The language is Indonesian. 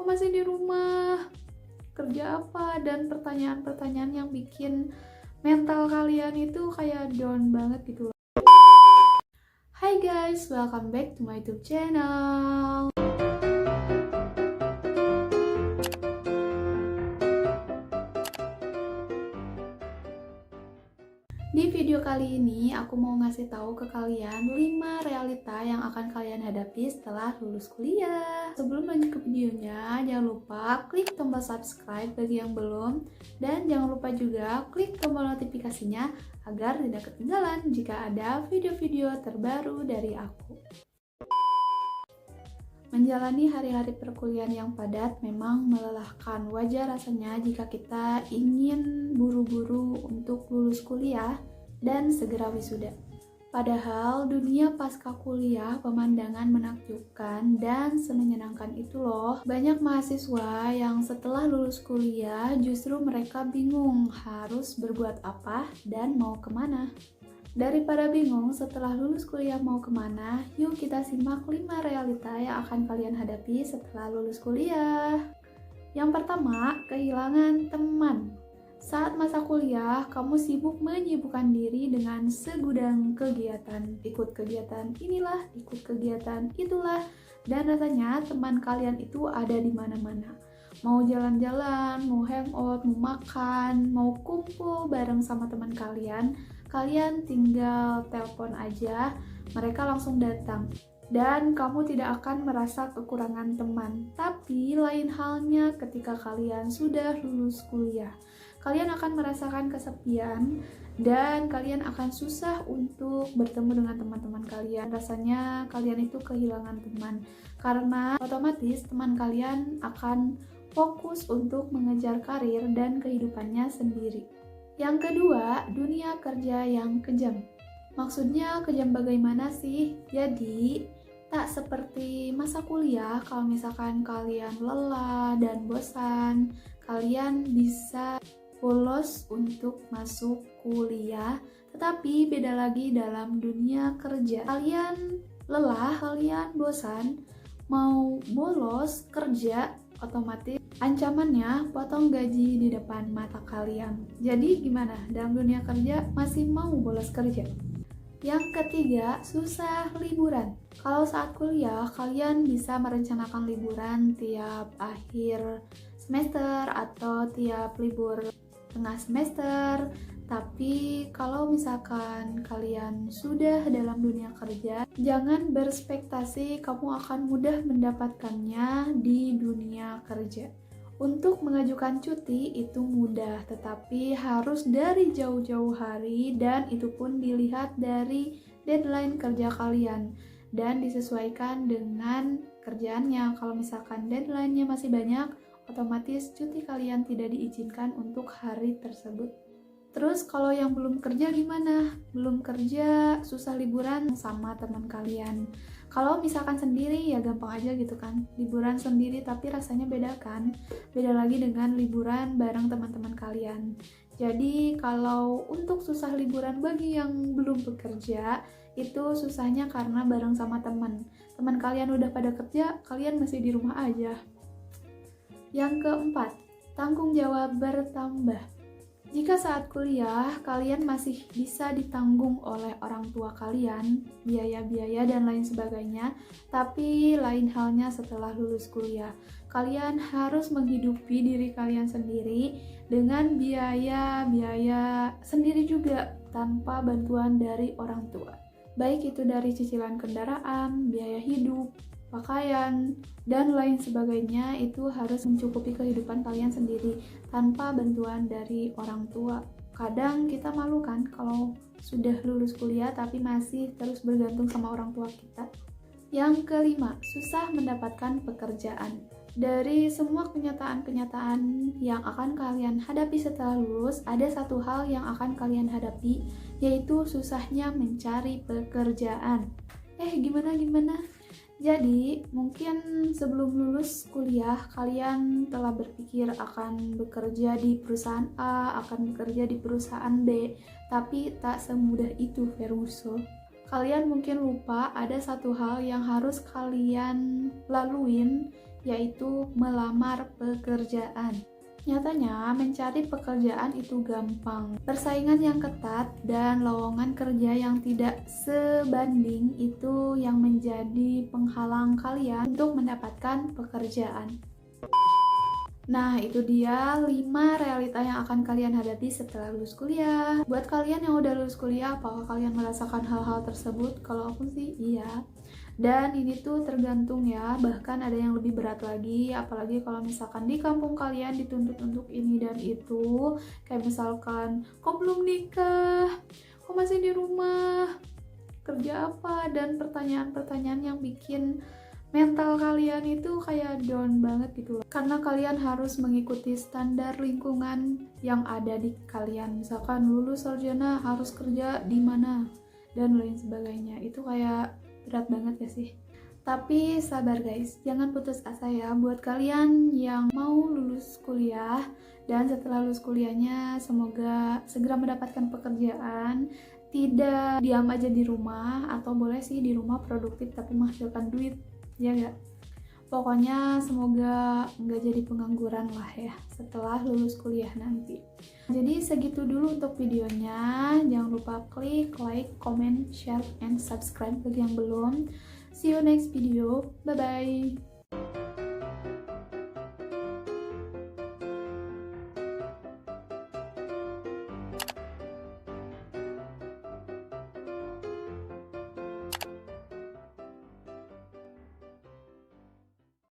masih di rumah? Kerja apa? Dan pertanyaan-pertanyaan yang bikin mental kalian itu kayak down banget gitu loh. Hai guys, welcome back to my YouTube channel. Di video kali ini aku mau ngasih tahu ke kalian 5 realita yang akan kalian hadapi setelah lulus kuliah. Sebelum lanjut ke videonya, jangan lupa klik tombol subscribe bagi yang belum, dan jangan lupa juga klik tombol notifikasinya agar tidak ketinggalan jika ada video-video terbaru dari aku. Menjalani hari-hari perkuliahan yang padat memang melelahkan. Wajar rasanya jika kita ingin buru-buru untuk lulus kuliah dan segera wisuda. Padahal dunia pasca kuliah pemandangan menakjubkan dan semenyenangkan itu loh. Banyak mahasiswa yang setelah lulus kuliah justru mereka bingung harus berbuat apa dan mau kemana. Daripada bingung setelah lulus kuliah mau kemana, yuk kita simak 5 realita yang akan kalian hadapi setelah lulus kuliah. Yang pertama, kehilangan teman. Saat masa kuliah, kamu sibuk menyibukkan diri dengan segudang kegiatan. Ikut kegiatan inilah, ikut kegiatan itulah, dan rasanya teman kalian itu ada di mana-mana. Mau jalan-jalan, mau hangout, mau makan, mau kumpul bareng sama teman kalian tinggal telepon aja, mereka langsung datang. Dan kamu tidak akan merasa kekurangan teman. Tapi lain halnya ketika kalian sudah lulus kuliah. Kalian akan merasakan kesepian dan kalian akan susah untuk bertemu dengan teman-teman kalian. Rasanya kalian itu kehilangan teman. Karena otomatis teman kalian akan fokus untuk mengejar karir dan kehidupannya sendiri. Yang kedua, dunia kerja yang kejam. Maksudnya kejam bagaimana sih? Jadi, tak seperti masa kuliah, kalau misalkan kalian lelah dan bosan, kalian bisa bolos untuk masuk kuliah. Tetapi beda lagi dalam dunia kerja. Kalian lelah, kalian bosan, mau bolos kerja, otomatis ancamannya potong gaji di depan mata kalian. Jadi gimana? Dalam dunia kerja masih mau bolos kerja? Yang ketiga, susah liburan. Kalau saat kuliah, kalian bisa merencanakan liburan tiap akhir semester atau tiap libur tengah semester. Tapi kalau misalkan kalian sudah dalam dunia kerja, jangan berekspektasi kamu akan mudah mendapatkannya di dunia kerja. Untuk mengajukan cuti itu mudah, tetapi harus dari jauh-jauh hari dan itu pun dilihat dari deadline kerja kalian dan disesuaikan dengan kerjaannya. Kalau misalkan deadline-nya masih banyak, otomatis cuti kalian tidak diizinkan untuk hari tersebut. Terus kalau yang belum kerja gimana? Belum kerja, susah liburan sama teman kalian. Kalau misalkan sendiri ya gampang aja gitu kan. Liburan sendiri tapi rasanya beda kan? Beda lagi dengan liburan bareng teman-teman kalian. Jadi kalau untuk susah liburan bagi yang belum bekerja, itu susahnya karena bareng sama teman. Teman kalian udah pada kerja, kalian masih di rumah aja. Yang keempat, tanggung jawab bertambah. Jika saat kuliah, kalian masih bisa ditanggung oleh orang tua kalian, biaya-biaya dan lain sebagainya, tapi lain halnya setelah lulus kuliah. Kalian harus menghidupi diri kalian sendiri dengan biaya-biaya sendiri juga, tanpa bantuan dari orang tua. Baik itu dari cicilan kendaraan, biaya hidup, pakaian, dan lain sebagainya, itu harus mencukupi kehidupan kalian sendiri tanpa bantuan dari orang tua. Kadang kita malu kan kalau sudah lulus kuliah tapi masih terus bergantung sama orang tua kita. Yang kelima, susah mendapatkan pekerjaan. Dari semua kenyataan-kenyataan yang akan kalian hadapi setelah lulus, ada satu hal yang akan kalian hadapi, yaitu susahnya mencari pekerjaan. Gimana? Jadi, mungkin sebelum lulus kuliah, kalian telah berpikir akan bekerja di perusahaan A, akan bekerja di perusahaan B, tapi tak semudah itu, Feruso. Kalian mungkin lupa ada satu hal yang harus kalian laluin, yaitu melamar pekerjaan. Nyatanya, mencari pekerjaan itu gampang. Persaingan yang ketat dan lowongan kerja yang tidak sebanding itu yang menjadi penghalang kalian untuk mendapatkan pekerjaan. Nah, itu dia 5 realita yang akan kalian hadapi setelah lulus kuliah. Buat kalian yang udah lulus kuliah, apakah kalian merasakan hal-hal tersebut? Kalau aku sih iya. Dan ini tuh tergantung ya, bahkan ada yang lebih berat lagi, apalagi kalau misalkan di kampung kalian dituntut untuk ini dan itu. Kayak misalkan, kok belum nikah? Kok masih di rumah? Kerja apa? Dan pertanyaan-pertanyaan yang bikin mental kalian itu kayak down banget gitu loh, karena kalian harus mengikuti standar lingkungan yang ada di kalian. Misalkan lulus sarjana harus kerja di mana dan lain sebagainya. Itu kayak berat banget ya sih. Tapi sabar guys, jangan putus asa ya buat kalian yang mau lulus kuliah. Dan setelah lulus kuliahnya semoga segera mendapatkan pekerjaan, tidak diam aja di rumah, atau boleh sih di rumah produktif tapi menghasilkan duit, ya gak? Pokoknya semoga nggak jadi pengangguran lah ya setelah lulus kuliah nanti. Jadi segitu dulu untuk videonya. Jangan lupa klik like, comment, share, and subscribe bagi yang belum. See you next video. Bye bye.